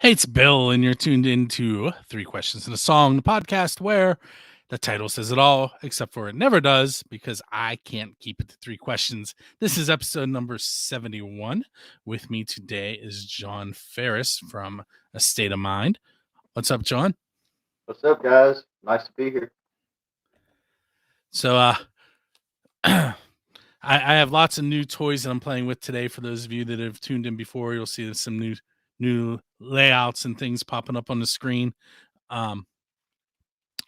Hey, it's Bill, and you're tuned into Three Questions and a Song, the podcast where the title says it all, except for it never does because I can't keep it to three questions. This is episode number 71. With me today is John Ferris from A State of Mind. What's up, John? What's up, guys? Nice to be here. So, I have lots of new toys that I'm playing with today. For those of you that have tuned in before, you'll see some new layouts and things popping up on the screen. And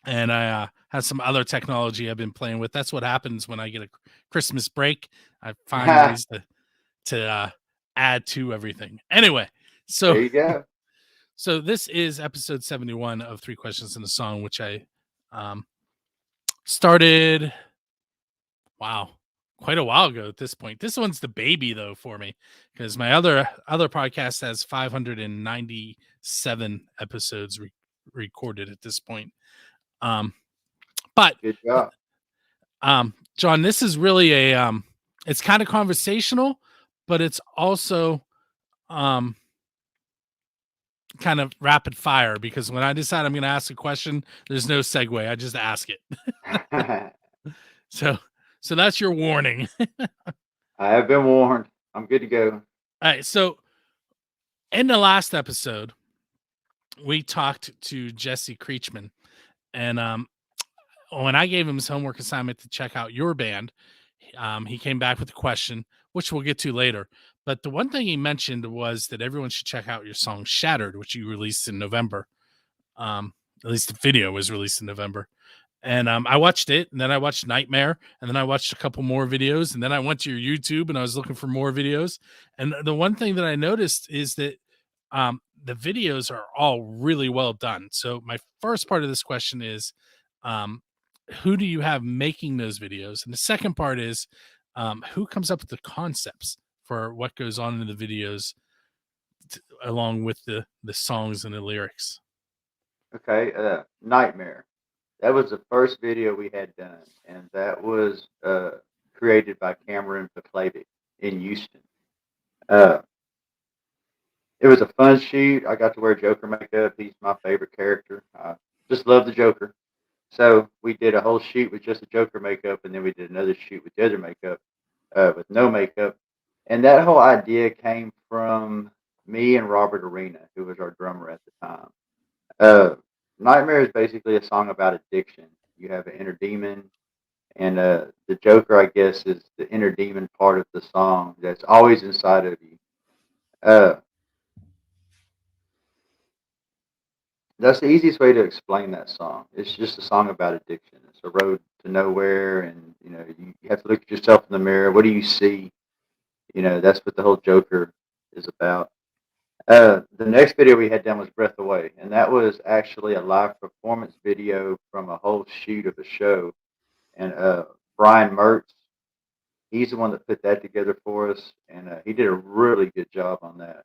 I have some other technology I've been playing with. That's what happens when I get a Christmas break. I find ways to add to everything. Anyway, so There you go. so this is episode 71 of Three Questions in a Song, which I started. Wow, quite a while ago at this point. This one's the baby though for me because my other podcast has 597 episodes recorded at this point. But Good job. John, this is really a it's kind of conversational, but it's also kind of rapid fire because when I decide I'm going to ask a question, there's no segue. I just ask it. So that's your warning. I have been warned. I'm good to go. All right. So in the last episode, we talked to Jesse Creechman, and when I gave him his homework assignment to check out your band, he came back with a question, which we'll get to later. But the one thing he mentioned was that everyone should check out your song Shattered, which you released in November. At least the video was released in November. And I watched it, and then I watched Nightmare, and then I watched a couple more videos, and then I went to your YouTube, and I was looking for more videos. And the one thing that I noticed is that the videos are all really well done. So my first part of this question is, who do you have making those videos? And the second part is, who comes up with the concepts for what goes on in the videos along with the songs and the lyrics? Okay, Nightmare. That was the first video we had done, and that was created by Cameron Paklavic in Houston. It was a fun shoot. I got to wear Joker makeup. He's my favorite character. I just love the Joker. So we did a whole shoot with just the Joker makeup, and then we did another shoot with the other makeup, with no makeup. And that whole idea came from me and Robert Arena, who was our drummer at the time. Nightmare is basically a song about addiction. You have an inner demon, and the Joker, I guess, is the inner demon part of the song that's always inside of you. That's the easiest way to explain that song. It's just a song about addiction. It's a road to nowhere, and you have to look at yourself in the mirror. What do you see? That's what the whole Joker is about. The next video we had done was Breath Away, and that was actually a live performance video from a whole shoot of a show. And Brian Mertz, he's the one that put that together for us, and he did a really good job on that.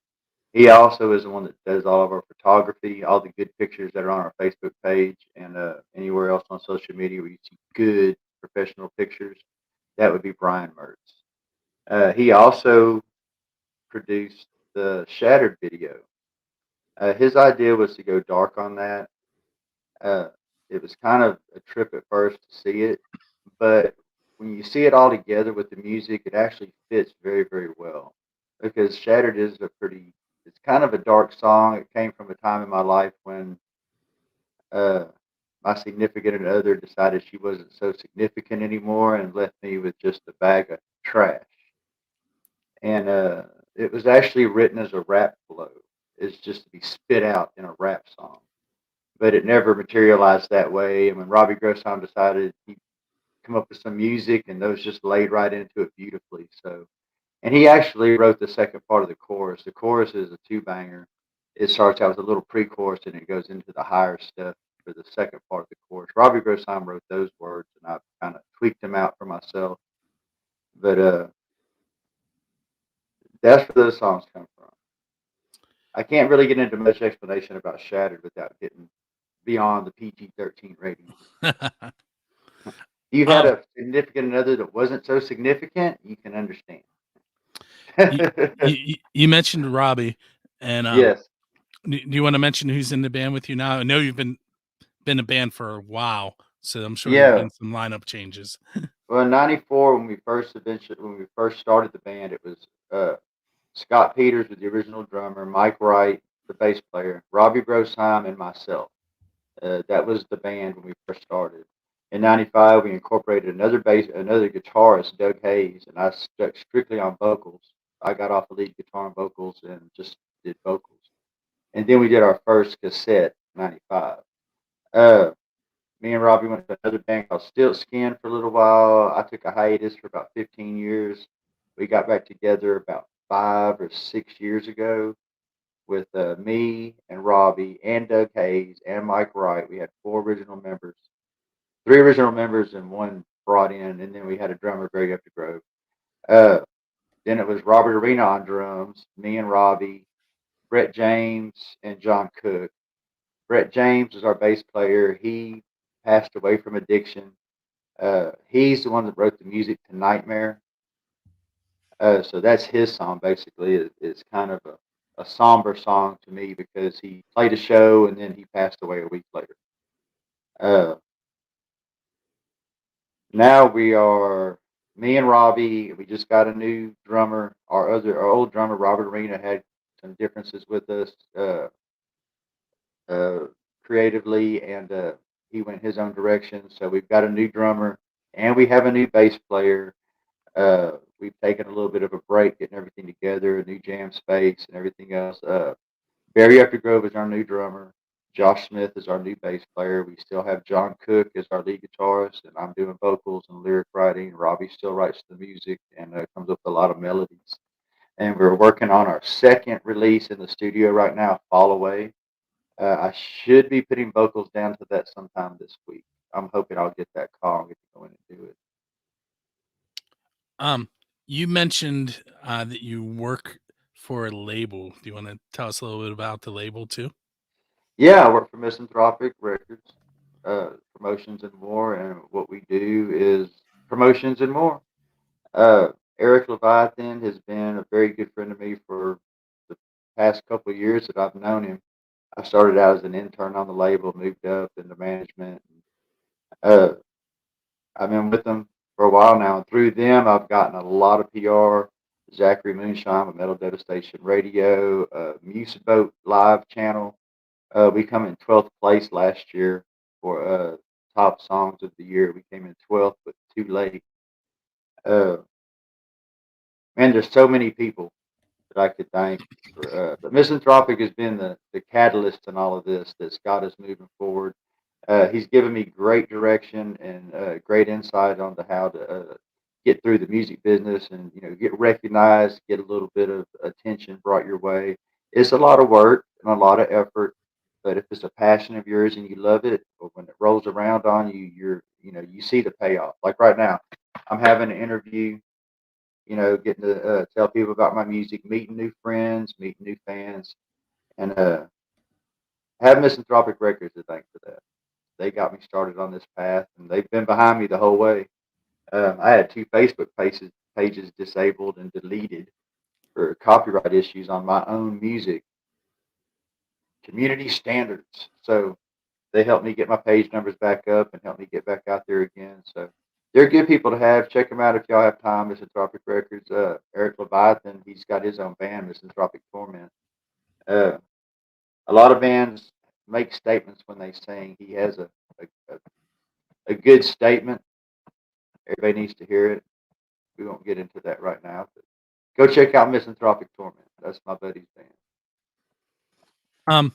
He also is the one that does all of our photography, all the good pictures that are on our Facebook page and anywhere else on social media where you see good professional pictures. That would be Brian Mertz. He also produced the Shattered video. His idea was to go dark on that. It was kind of a trip at first to see it, but when you see it all together with the music, it actually fits very, very well because Shattered is it's kind of a dark song. It came from a time in my life when my significant other decided she wasn't so significant anymore and left me with just a bag of trash. And it was actually written as a rap flow. It's just to be spit out in a rap song. But it never materialized that way. And when Robbie Grossheim decided he'd come up with some music, and those just laid right into it beautifully. And he actually wrote the second part of the chorus. The chorus is a two-banger. It starts out with a little pre-chorus, and it goes into the higher stuff for the second part of the chorus. Robbie Grossheim wrote those words, and I kind of tweaked them out for myself. But that's where those songs come from. I can't really get into much explanation about Shattered without getting beyond the PG-13 rating. If you had a significant other that wasn't so significant, you can understand. you mentioned Robbie, and Yes. Do you want to mention who's in the band with you now? I know you've been a band for a while, so I'm sure there's Yeah. been some lineup changes. Well, in '94 when we first started the band, it was Scott Peters was the original drummer, Mike Wright, the bass player, Robbie Grossheim, and myself. That was the band when we first started. In '95, we incorporated another guitarist, Doug Hayes, and I stuck strictly on vocals. I got off the lead guitar and vocals and just did vocals. And then we did our first cassette, '95. Uh, Me and Robbie went to another band called Stilt Skin for a little while. I took a hiatus for about 15 years. We got back together about 5 or 6 years ago with me and Robbie and Doug Hayes and Mike Wright. We had four original members, three original members, and one brought in, and then we had a drummer, Greg After Grove. Uh, then it was Robert Arena on drums, me and Robbie, Brett James, and John Cook. Brett James was our bass player. He passed away from addiction. He's the one that wrote the music to Nightmare. So that's his song basically. It's kind of a somber song to me because he played a show and then he passed away a week later. Uh, Now we are me and Robbie. We just got a new drummer. Our old drummer Robert Arena had some differences with us uh, creatively, and he went his own direction. So we've got a new drummer and we have a new bass player. We've taken a little bit of a break, getting everything together, a new jam space, and everything else. Barry Updegrove is our new drummer. Josh Smith is our new bass player. We still have John Cook as our lead guitarist, and I'm doing vocals and lyric writing. Robbie still writes the music and comes up with a lot of melodies. And we're working on our second release in the studio right now, Fall Away. I should be putting vocals down to that sometime this week. I'm hoping I'll get that call and get to go in and do it. Um, you mentioned that you work for a label. Do you want to tell us a little bit about the label too? Yeah, I work for Misanthropic Records, promotions and more, and what we do is promotions and more. Uh, Eric Leviathan has been a very good friend of me for the past couple of years that I've known him. I started out as an intern on the label, moved up into management. Uh, I've been with them for a while now, and through them, I've gotten a lot of PR. Zachary Moonshine with Metal Devastation Radio, Muse Boat Live channel. We come in 12th place last year for top songs of the year. We came in 12th, but too late. Uh, Man, there's so many people that I could thank. But Misanthropic has been the catalyst in all of this that's got us moving forward. He's given me great direction and great insight onto how to get through the music business and get recognized, get a little bit of attention brought your way. It's a lot of work and a lot of effort, but if it's a passion of yours and you love it, or when it rolls around on you, you see the payoff. Like right now, I'm having an interview, getting to tell people about my music, meeting new friends, meeting new fans, and have Misanthropic Records to thank for that. They got me started on this path, and they've been behind me the whole way. I had two Facebook pages disabled and deleted for copyright issues on my own music, community standards. So they helped me get my page numbers back up and helped me get back out there again. So they're good people to have. Check them out if y'all have time. Misanthropic Records. Eric Leviathan, he's got his own band, Misanthropic Torment. Uh, a lot of bands make statements when they sing. He has a good statement. Everybody needs to hear it. We won't get into that right now. But go check out Misanthropic Torment. That's my buddy's band. Um,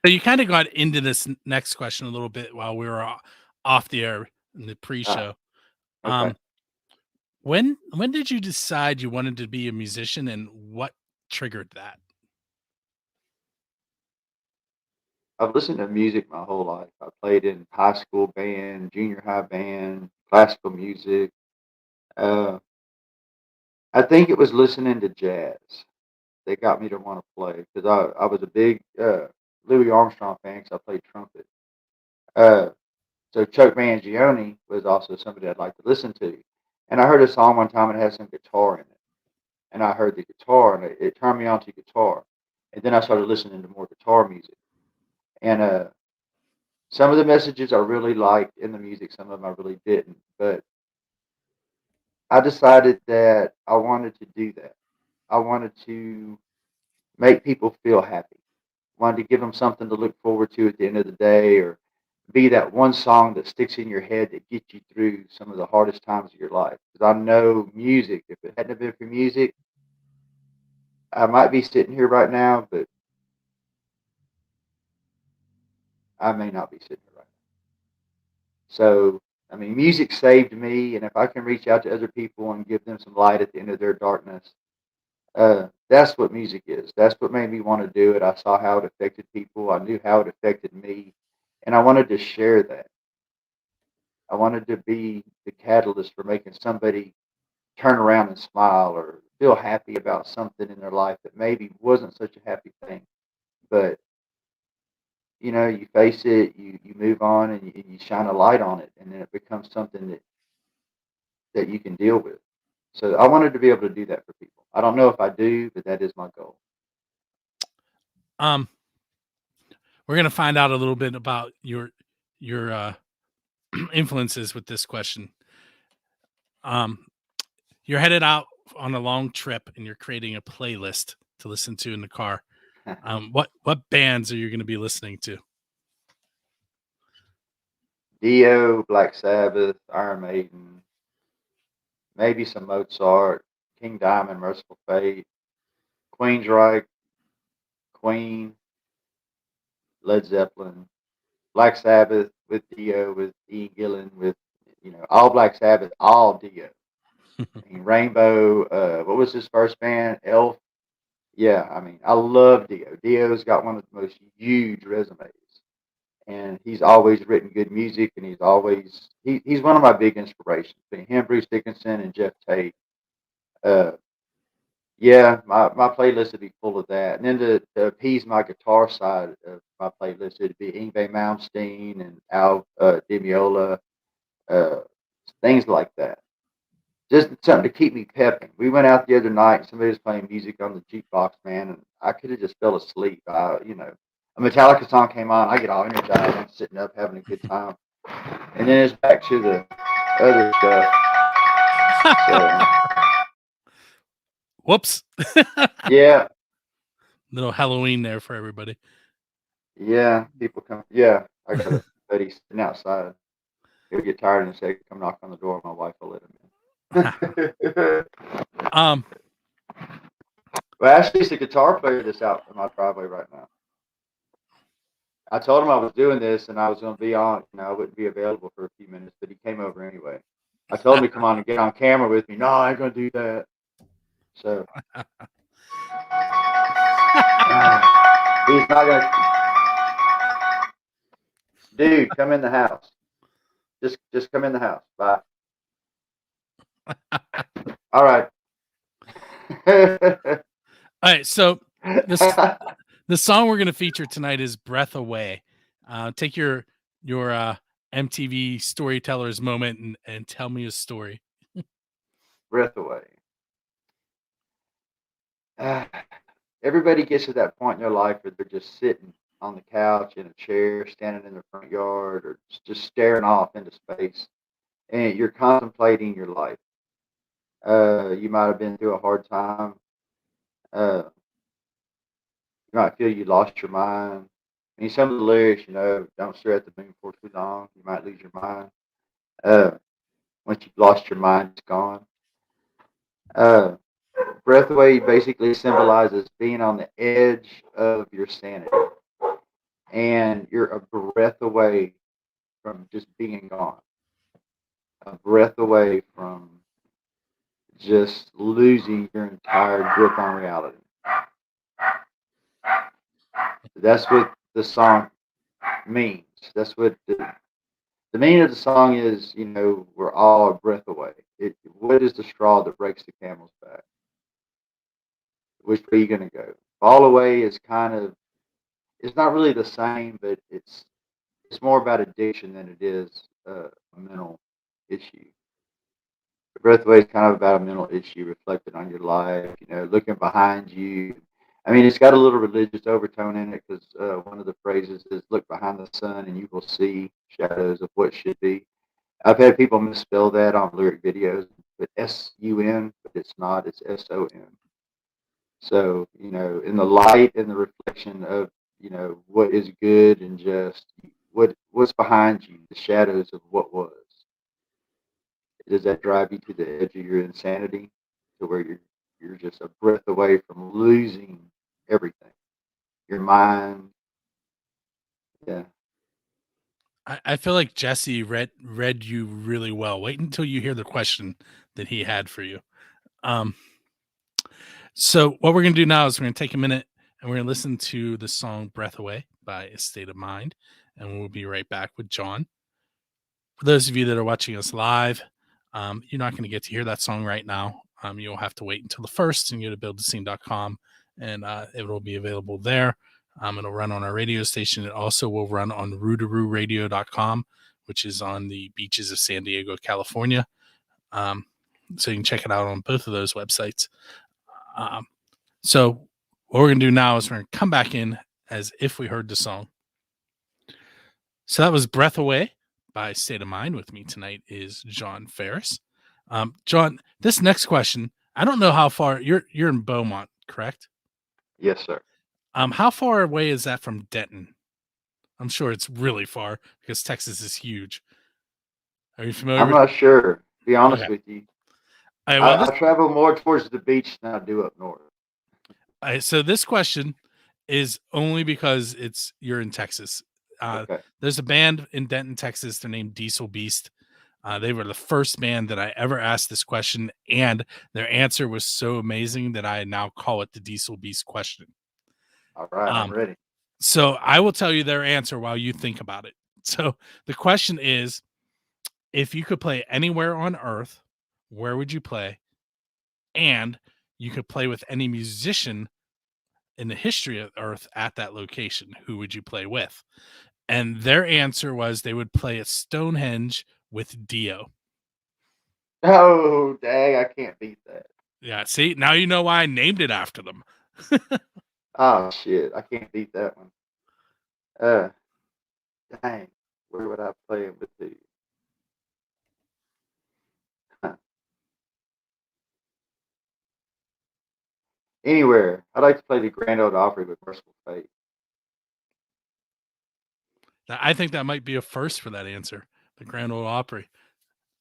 so you kind of got into this next question a little bit while we were off the air in the Ah, pre-show. okay. Um, when did you decide you wanted to be a musician, and what triggered that? I've listened to music my whole life. I played in high school band, junior high band, classical music. Uh, I think it was listening to jazz that got me to want to play because I was a big Louis Armstrong fan because I played trumpet. Uh, so Chuck Mangione was also somebody I'd like to listen to. And I heard a song one time and it had some guitar in it. And I heard the guitar and it turned me on to guitar. and then I started listening to more guitar music. And some of the messages I really liked in the music, some of them I really didn't. But I decided that I wanted to do that. I wanted to make people feel happy. Wanted to give them something to look forward to at the end of the day, or be that one song that sticks in your head that gets you through some of the hardest times of your life. Because I know music, if it hadn't been for music, I might be sitting here right now, but I may not be sitting here right now. So, I mean, music saved me, and if I can reach out to other people and give them some light at the end of their darkness, that's what music is. That's what made me want to do it. I saw how it affected people. I knew how it affected me, and I wanted to share that. I wanted to be the catalyst for making somebody turn around and smile or feel happy about something in their life that maybe wasn't such a happy thing. But you face it, you move on, and you shine a light on it, and then it becomes something that you can deal with. So I wanted to be able to do that for people. I don't know if I do, but that is my goal. Um, we're gonna find out a little bit about your influences with this question. Um, you're headed out on a long trip and you're creating a playlist to listen to in the car. What bands are you going to be listening to? Dio, Black Sabbath, Iron Maiden, maybe some Mozart, King Diamond, Merciful Fate, Queensryche, Queen, Led Zeppelin, Black Sabbath with Dio, with Ian Gillan, with all Black Sabbath, all Dio. I mean, Rainbow. What was his first band? Elf. Yeah, I mean, I love Dio. Dio's got one of the most huge resumes, and he's always written good music, and he's one of my big inspirations. Between him, Bruce Dickinson, and Jeff Tate. Uh, yeah, my playlist would be full of that. And then to appease my guitar side of my playlist, it'd be Yngwie Malmsteen and Al Di Meola, uh, things like that. Just something to keep me pepping. We went out the other night and somebody was playing music on the jukebox, man, and I could have just fell asleep. A Metallica song came on, I get all energized. I'm sitting up having a good time, and then it's back to the other stuff. So Whoops. yeah, Little Halloween there for everybody. yeah, people come. Yeah, I got a buddy sitting outside. He'll get tired and say, "Come knock on the door." My wife will let him in. um, Well, Ashley's the guitar player that's out in my driveway right now. I told him I was doing this and I was going to be on. I wouldn't be available for a few minutes, but he came over anyway. I told him to come on and get on camera with me. No, I ain't going to do that. So he's not going to. Dude, come in the house. Just come in the house. Bye. All right. all right. So the song we're going to feature tonight is "Breath Away." Take your MTV storyteller's moment and tell me a story. Breath away. Everybody gets to that point in their life where they're just sitting on the couch in a chair, standing in the front yard, or just staring off into space, and you're contemplating your life. You might have been through a hard time. Uh, you might feel you lost your mind. I mean, some of the lyrics, don't stare at the moon for too long. You might lose your mind. Uh, Once you've lost your mind, it's gone. Uh, Breath away basically symbolizes being on the edge of your sanity, and you're a breath away from just being gone, a breath away from just losing your entire grip on reality. That's what the song means. That's what the meaning of the song is. We're all a breath away. What is the straw that breaks the camel's back? Which way are you going to go? Fall away is it's not really the same, but it's more about addiction than it is a mental issue. The breath away is kind of about a mental issue reflected on your life, looking behind you. I mean, it's got a little religious overtone in it because one of the phrases is "Look behind the sun, and you will see shadows of what should be." I've had people misspell that on lyric videos, but S-U-N, but it's not. It's S-O-N. So, in the light and the reflection of, what is good and just, what's behind you, the shadows of what was. Does that drive you to the edge of your insanity, to where you're just a breath away from losing everything, your mind? Yeah. I feel like Jesse read you really well. Wait until you hear the question that he had for you. Um, so what we're gonna do now is we're gonna take a minute and we're gonna listen to the song "Breath Away" by A State of Mind, and we'll be right back with John. For those of you that are watching us live, you're not going to get to hear that song right now. You'll have to wait until the first and go to buildthescene.com, and it will be available there. It'll run on our radio station. It also will run on rootarooradio.com, which is on the beaches of San Diego, California. So you can check it out on both of those websites. So what we're going to do now is we're going to come back in as if we heard the song. So that was Breath Away by State of Mind. With me tonight is John Ferris. John, this next question, I don't know how far you're in Beaumont, correct? Yes, sir. How far away is that from Denton? I'm sure it's really far because Texas is huge. Are you familiar I'm with? not sure. To be honest Okay. with you, All right, well, I travel more towards the beach than I do up north. so this question is only because you're in Texas. Okay. There's a band in Denton, Texas. They're named Diesel Beast. They were the first band that I ever asked this question, and their answer was so amazing that I now call it the Diesel Beast question. All right, I'm ready. So I will tell you their answer while you think about it. So the question is, if you could play anywhere on Earth, where would you play? And you could play with any musician in the history of Earth at that location. Who would you play with? And their answer was they would play at Stonehenge with Dio. Oh, dang, I can't beat that. Yeah, see, now you know why I named it after them. Oh, shit, I can't beat that one. Uh, Dang, where would I play it with the? Huh. Anywhere. I'd like to play the Grand Ole Opry with Merciful Fate. I think that might be a first for that answer, the Grand Ole Opry.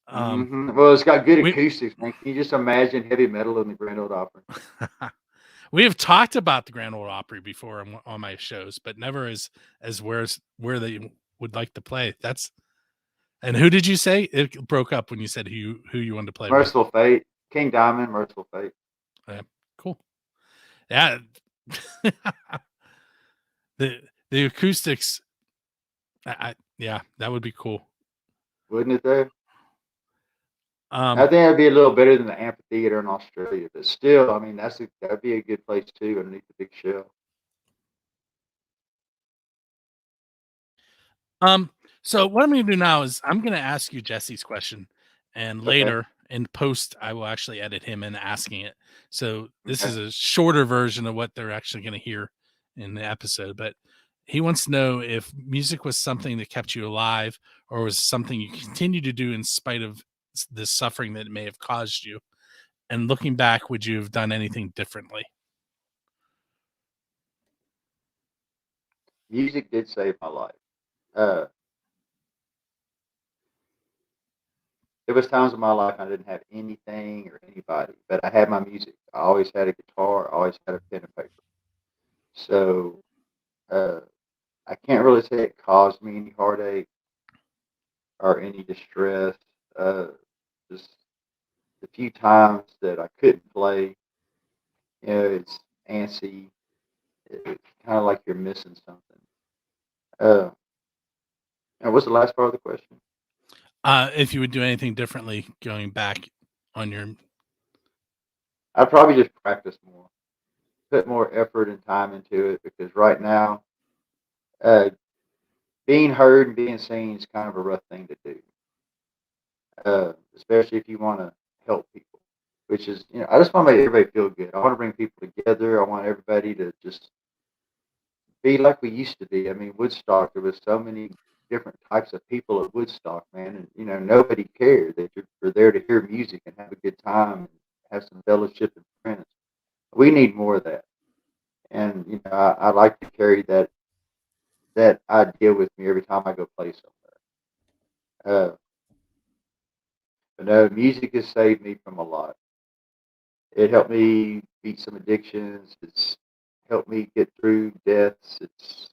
Well, it's got good We acoustics, man. Can you just imagine heavy metal in the Grand Ole Opry? we have talked about the Grand Ole Opry before on my shows, but never as where they would like to play. And who did you say? It broke up when you said who you wanted to play with. Merciful Fate, King Diamond, Merciful Fate. Yeah, cool. Yeah, the acoustics. Yeah, that would be cool. Wouldn't it though? Um, I think that'd be a little better than the amphitheater in Australia, but still, I mean, that'd be a good place too, underneath the big shell. So what I'm going to do now is I'm going to ask you Jesse's question, and Okay. later in post I will actually edit him in asking it. So this Okay. is a shorter version of what they're actually going to hear in the episode. But he wants to know if music was something that kept you alive, or was something you continue to do in spite of the suffering that it may have caused you. And looking back, would you have done anything differently? Music did save my life. Uh, there was times in my life I didn't have anything or anybody, but I had my music. I always had a guitar. I always had a pen and paper. So uh, I can't really say it caused me any heartache or any distress. Uh, just the few times that I couldn't play, it's antsy. It's kind of like you're missing something. Uh, and what's the last part of the question? If you would do anything differently going back on your. I'd probably just practice more, put more effort and time into it because right now, uh, being heard and being seen is kind of a rough thing to do, especially if you want to help people. which is, I just want to make everybody feel good. I want to bring people together. I want everybody to just be like we used to be. I mean, Woodstock, there was so many different types of people at Woodstock, man, and nobody cared. They were there to hear music and have a good time and have some fellowship and friends. We need more of that, and I like to carry that idea with me every time I go play somewhere. But no, music has saved me from a lot. It helped me beat some addictions. It's helped me get through deaths. It's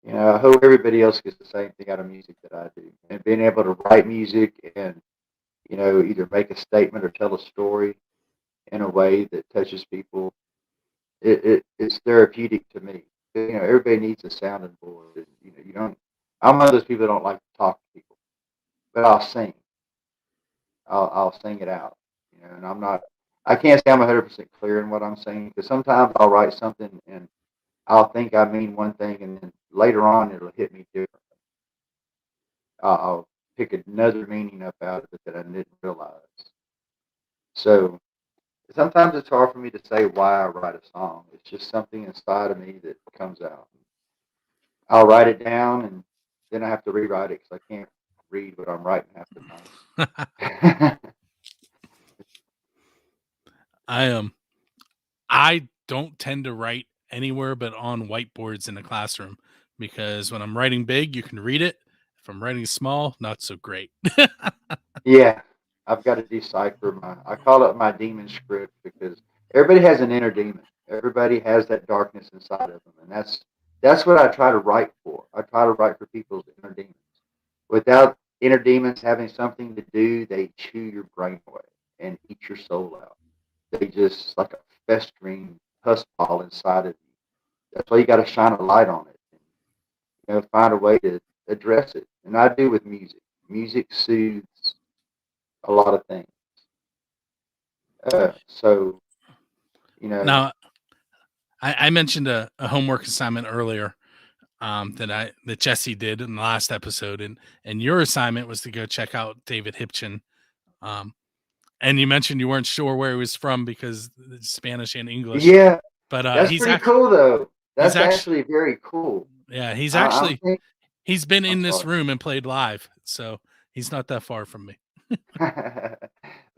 I hope everybody else gets the same thing out of music that I do. And being able to write music and either make a statement or tell a story in a way that touches people, it's therapeutic to me. Everybody needs a sounding board. And, you don't. I'm one of those people that don't like to talk to people, but I'll sing. I'll sing it out. And I'm not. I can't say I'm 100% clear in what I'm saying because sometimes I'll write something and I'll think I mean one thing, and then later on it'll hit me differently. I'll pick another meaning up out of it that I didn't realize. So sometimes it's hard for me to say why I write a song. It's just something inside of me that comes out. I'll write it down, and then I have to rewrite it because I can't read what I'm writing half the time. I don't tend to write anywhere but on whiteboards in the classroom because when I'm writing big, you can read it. If I'm writing small, not so great. Yeah, I've got to decipher I call it my demon script because everybody has an inner demon. Everybody has that darkness inside of them, and that's what I try to write for. I try to write for people's inner demons. Without inner demons having something to do, they chew your brain away and eat your soul out. They just like a festering pus ball inside of you. That's why you got to shine a light on it and find a way to address it. And I do with music. Music soothes a lot of things. So, Now, I mentioned a homework assignment earlier that Jesse did in the last episode, and your assignment was to go check out David Hipchin. And you mentioned you weren't sure where he was from because it's Spanish and English. Yeah, but that's pretty cool, though. That's actually very cool. Yeah, he's been in this room and played live, so he's not that far from me.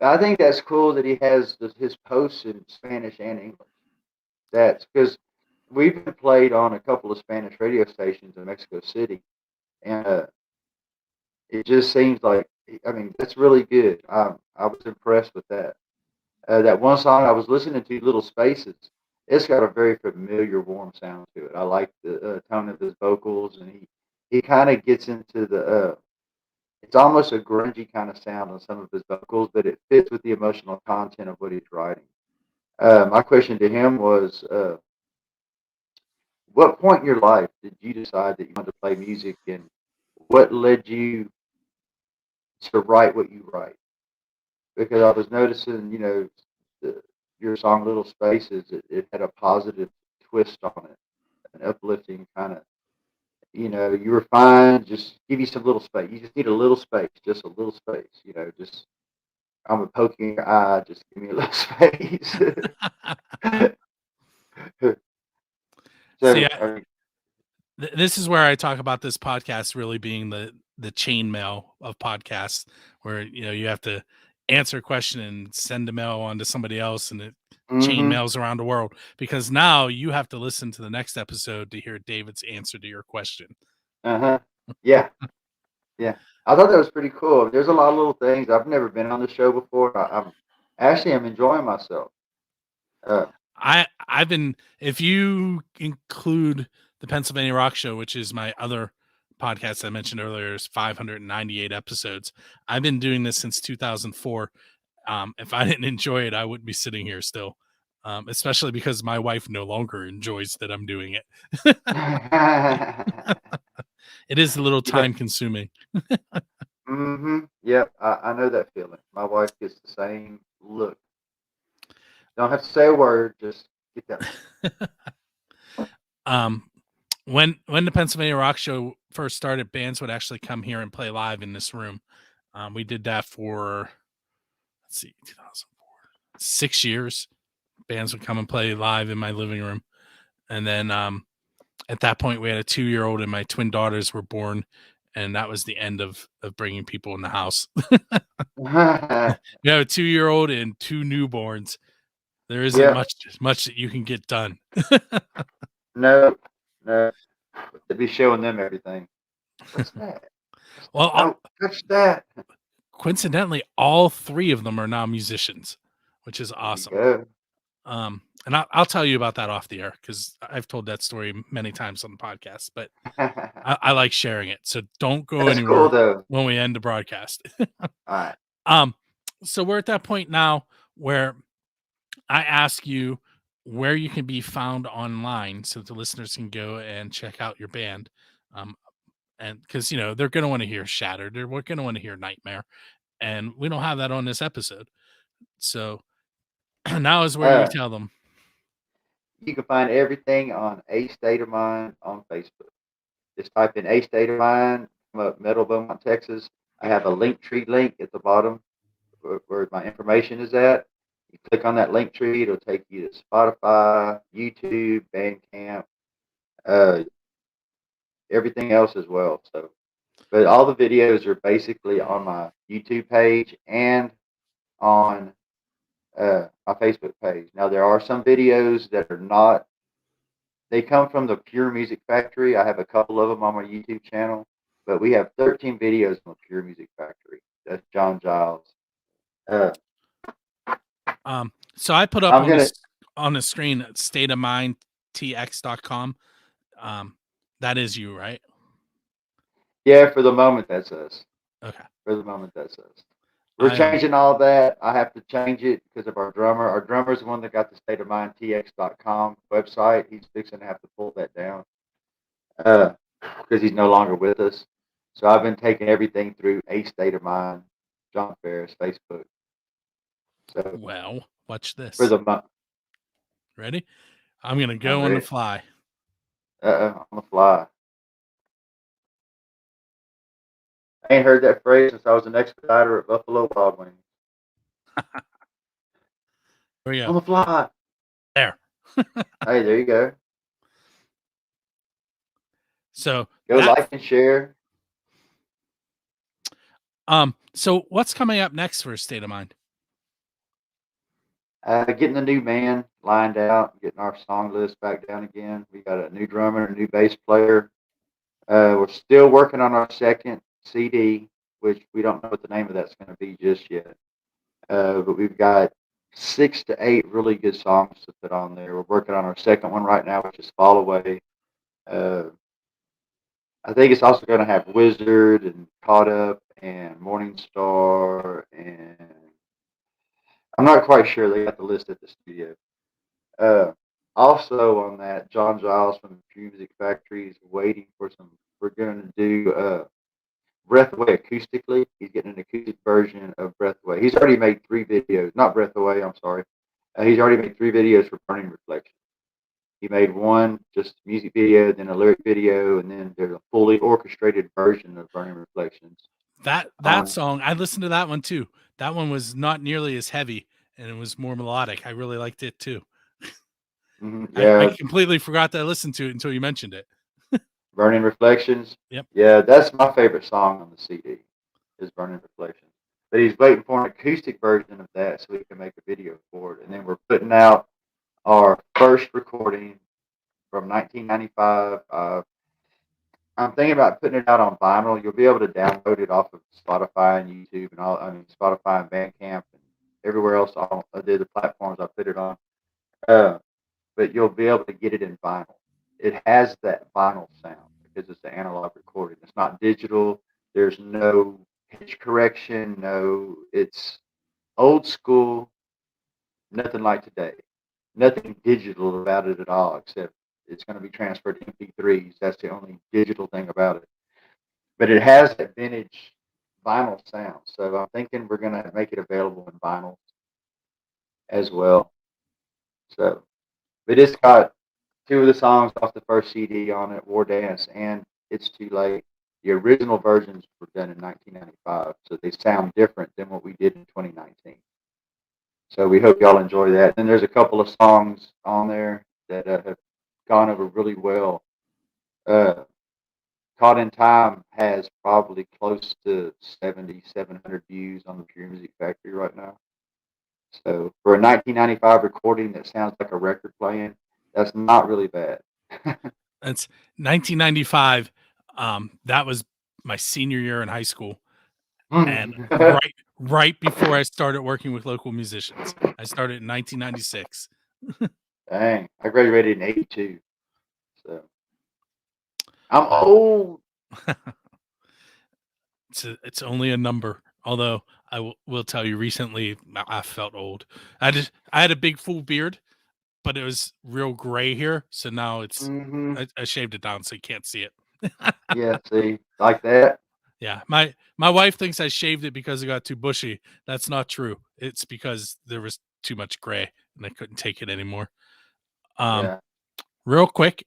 I think that's cool that he has his posts in Spanish and English. That's because we've been played on a couple of Spanish radio stations in Mexico City, and it just seems like, I mean, that's really good. I was impressed with that. That one song I was listening to, Little Spaces, it's got a very familiar, warm sound to it. I like the tone of his vocals, and he kind of gets into it's almost a grungy kind of sound on some of his vocals, but it fits with the emotional content of what he's writing. My question to him was, what point in your life did you decide that you wanted to play music, and what led you to write what you write? Because I was noticing, your song "Little Spaces," it had a positive twist on it, an uplifting kind of. You were fine. Just give you some little space. You just need a little space, just a little space. Just I'm a poke in your eye. Just give me a little space. See, this is where I talk about this podcast really being the chainmail of podcasts, where you have to answer a question and send a mail on to somebody else, and it chain mails around the world, because now you have to listen to the next episode to hear David's answer to your question. Yeah. I thought that was pretty cool. There's a lot of little things. I've never been on the show before. I'm enjoying myself. I've been, if you include the Pennsylvania Rock Show, which is my other podcast I mentioned earlier, is 598 episodes. I've been doing this since 2004. If I didn't enjoy it, I wouldn't be sitting here still. Especially because my wife no longer enjoys that I'm doing it. It is a little time consuming. Yep, I know that feeling. My wife gets the same look. Don't have to say a word, just get that. When the Pennsylvania Rock Show first started, bands would actually come here and play live in this room. We did that for, let's see, 2004. 6 years. Bands would come and play live in my living room. And then at that point, we had a 2-year-old and my twin daughters were born. And that was the end of bringing people in the house. We have a 2-year-old and 2 newborns. There isn't Yeah, much that you can get done. no, no. To be showing them everything. What's that? Well, Don't touch that. coincidentally, all 3 of them are now musicians, which is There you awesome. go. And I'll tell you about that off the air because I've told that story many times on the podcast, but I like sharing it. So don't go That's cool anywhere though. when we end the broadcast. All right. So we're at that point now where I ask you where you can be found online so that the listeners can go and check out your band. Um, and because they're going to want to hear Shattered, they're going to want to hear Nightmare, and we don't have that on this episode. So now is where you Uh, tell them. you can find everything on A State of Mind on Facebook. Just type in A State of Mind, come up Metal Beaumont, Texas. I have a link tree link at the bottom where my information is at. You click on that link tree, it'll take you to Spotify, YouTube, Bandcamp, uh, everything else as well. So, but all the videos are basically on my YouTube page and on my Facebook page. Now there are some videos that are not. They come from the Pure Music Factory. I have a couple of them on my YouTube channel, but we have 13 videos on the Pure Music Factory. That's John Giles. Uh, So I put up I'm gonna. on the screen stateofmindtx.com. That is you, right? Yeah, for the moment, that's us. Okay. For the moment, that's us. We're I am changing all that. I have to change it because of our drummer. Our drummer's the one that got the stateofmindtx.com website. He's fixing to have to pull that down because he's no longer with us. So I've been taking everything through A State of Mind, John Ferris, Facebook. So well. Watch for this. the month, Ready? I'm gonna I'm go on the ready. fly. On the fly. I ain't heard that phrase since I was an expediter at Buffalo Wild Wings. Here we On go. the fly. There. Hey, there you go. So Go like and share. So what's coming up next for State of Mind? Getting the new band lined out, getting our song list back down again. We got a new drummer, a new bass player. We're still working on our second CD, which we don't know what the name of that's going to be just yet. But we've got 6 to 8 really good songs to put on there. We're working on our second one right now, which is Fall Away. Uh, I think it's also going to have Wizard and Caught Up and Morning Star, and I'm not quite sure. They got the list at the studio. Uh, Also on that, John Giles from the Music Factory is waiting for some. We're going to do Breath Away acoustically. He's getting an acoustic version of Breath Away. He's already made 3 videos. Not Breath Away, I'm sorry. He's already made 3 videos for Burning Reflection. He made one just music video, then a lyric video, and then there's a fully orchestrated version of Burning Reflections. That song, I listened to that one too. That one was not nearly as heavy and it was more melodic. I really liked it too. Yeah, I completely forgot that I listened to it until you mentioned it. Burning Reflections. Yep. Yeah, that's my favorite song on the CD is Burning Reflections. But he's waiting for an acoustic version of that so we can make a video for it. And then we're putting out our first recording from 1995. I'm thinking about putting it out on vinyl. You'll be able to download it off of Spotify and YouTube and all. I mean, Spotify and Bandcamp and everywhere else. All the platforms I put it on. But you'll be able to get it in vinyl. It has that vinyl sound because it's an analog recording. It's not digital. There's no pitch correction. No, it's old school. Nothing like today. Nothing digital about it at all, except it's going to be transferred to MP3s. That's the only digital thing about it. But it has that vintage vinyl sound. So I'm thinking we're going to make it available in vinyl as well. So, but it's got 2 of the songs off the first CD on it, War Dance and It's Too Late. The original versions were done in 1995, so they sound different than what we did in 2019. So we hope y'all enjoy that. And there's a couple of songs on there that have gone over really well. Caught in Time has probably close to 7,700 views on the Pure Music Factory right now. So for a 1995 recording that sounds like a record playing, that's not really bad. That's 1995. That was my senior year in high school, and right before I started working with local musicians. I started in 1996. Dang, I graduated in '82, so I'm old. It's only a number. Although I will tell you, recently I felt old. I had a big full beard, but it was real gray here. So now it's I shaved it down so you can't see it. Yeah, see, like that. Yeah, my wife thinks I shaved it because it got too bushy. That's not true. It's because there was too much gray and I couldn't take it anymore. Yeah. Real quick,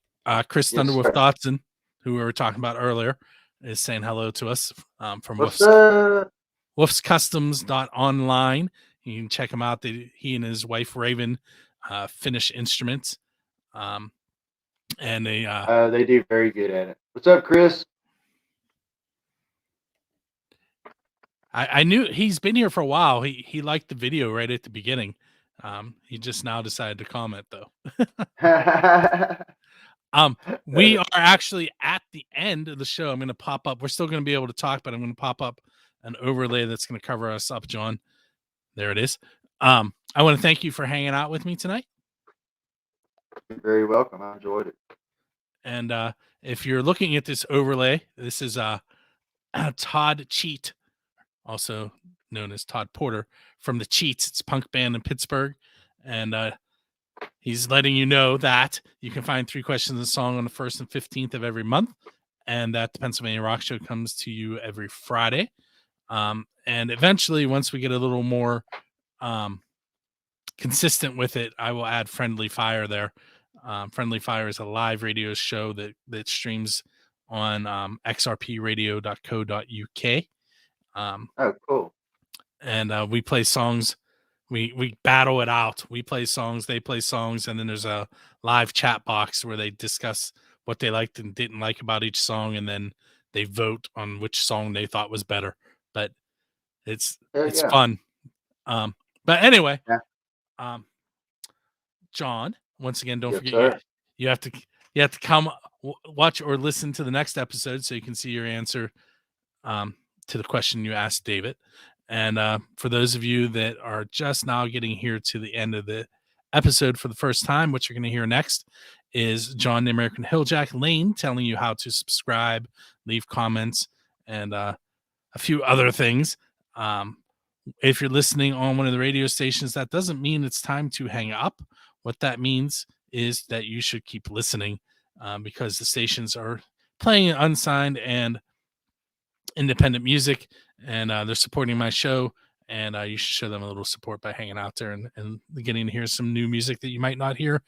Chris Yes, Thunderwolf sir. Dotson, who we were talking about earlier, is saying hello to us from What's up? Wolfscustoms.online. You can check him out. He and his wife Raven finish instruments, and They do very good at it. What's up, Chris? I knew he's been here for a while. He liked the video right at the beginning. He just now decided to comment though. We are actually at the end of the show. I'm going to pop up. We're still going to be able to talk, but I'm going to pop up an overlay that's going to cover us up, John. There it is. I want to thank you for hanging out with me tonight. You're very welcome. I enjoyed it. And if you're looking at this overlay, this is Todd Cheat, also known as Todd Porter from the Cheats. It's a punk band in Pittsburgh. And he's letting you know that you can find 3 questions in a song on the 1st and 15th of every month. And that the Pennsylvania Rock Show comes to you every Friday. And eventually, once we get a little more consistent with it, I will add Friendly Fire there. Friendly Fire is a live radio show that streams on xrpradio.co.uk. Oh, cool. And we play songs. We battle it out. We play songs, they play songs, and then there's a live chat box where they discuss what they liked and didn't like about each song, and then they vote on which song they thought was better. But it's fun. But anyway, John, once again, don't forget you have to come watch or listen to the next episode so you can see your answer to the question you asked David. And for those of you that are just now getting here to the end of the episode for the first time, what you're going to hear next is John the American Hilljack Lane telling you how to subscribe, leave comments, and a few other things. If you're listening on one of the radio stations, that doesn't mean it's time to hang up. What that means is that you should keep listening because the stations are playing unsigned and independent music, and they're supporting my show, and you should show them a little support by hanging out there and getting to hear some new music that you might not hear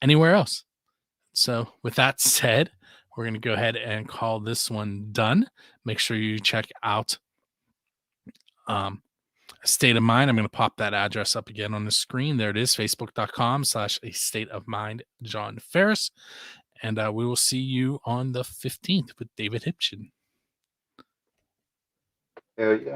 anywhere else. So with that said, we're going to go ahead and call this one done. Make sure you check out State of Mind. I'm going to pop that address up again on the screen. There it is, facebook.com/A State of Mind John Ferris. And we will see you on the 15th with David Hipchin. Hell yeah.